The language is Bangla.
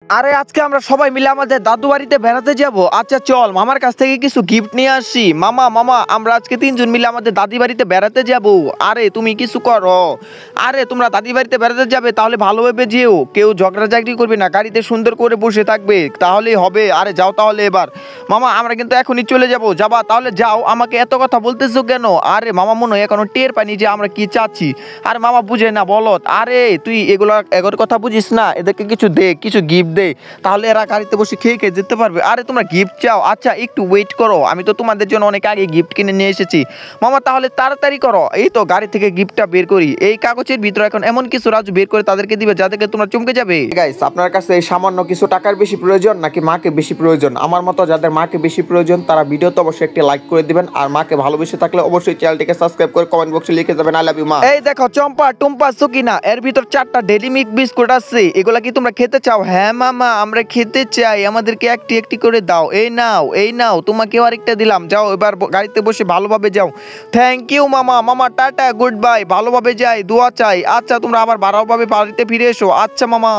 আরে আজকে আমরা সবাই মিলে আমাদের দাদু বাড়িতে বেড়াতে যাব। আচ্ছা চল মামার কাছ থেকে কিছু গিফট নিয়ে আসি। মামা মামা আমরা আজকে তিনজন মিলে আমাদের দাদি বাড়িতে বেড়াতে যাব। আরে তুমি কিছু করো। আরে তোমরা দাদি বাড়িতে বেড়াতে যাবে তাহলে ভালোভাবে যেও, কেউ ঝগড়াঝাগড়ি করবে না, গাড়িতে সুন্দর করে বসে থাকবে তাহলেই হবে। আরে যাও তাহলে এবার। মামা আমরা কিন্তু এখনই চলে যাব। যাবা তাহলে যাও, আমাকে এত কথা বলতেছো কেন? আরে মামা মনে হয় এখনো টের পাইনি যে আমরা কি চাচ্ছি। আরে মামা বুঝে না বলত। আরে তুই এগুলোর কথা বুঝিস না, এদেরকে কিছু দে, কিছু গিফট দে, তাহলে এরা গাড়িতে বসে খেয়ে খেয়ে যেতে পারবে। আরে তোমরা গিফট চাও, আচ্ছা একটু ওয়েট করো, আমি তো তোমাদের জন্য অনেক আগে গিফট কিনে নিয়ে এসেছি। মামা তাহলে তাড়াতাড়ি করো, এই তো গাড়ি থেকে গিফটটা বের করি। এই কাগজের ভিতরে এখন এমন কিছু রাজু বের করে তাদেরকে দিবে যাদেরকে তোমরা চমকে যাবে। গাইস আপনার কাছে এই সামান্য কিছু টাকার বেশি প্রয়োজন নাকি মাকে বেশি প্রয়োজন? আমার মতো যাদের মাকে বেশি প্রয়োজন তারা ভিডিওতে অবশ্যই একটি লাইক করে দিবেন, আর মাকে ভালোবেসে থাকলে অবশ্যই চ্যানেলটিকে সাবস্ক্রাইব করে কমেন্ট বক্সে লিখে যাবেন আই লাভ ইউ মা। এই দেখো চম্পা টুম্পা সুকিনা, এর ভিতর 4টা ডেইলি মিল্ক বিস্কুট আছে, এগুলা কি তোমরা খেতে চাও? হ্যাঁ মামা আমরা খেতে চাই, আমাদেরকে একটি একটি করে দাও। এই নাও এই নাও, তোমাকেও আরেকটা দিলাম, যাও এবার গাড়িতে বসে ভালোভাবে যাও। থ্যাংক ইউ মামা। মামা টাটা গুড বাই, ভালোভাবে যাই, দোয়া চাই। আচ্ছা তোমরা আবার ভালোভাবে বাড়িতে ফিরে এসো। আচ্ছা মামা।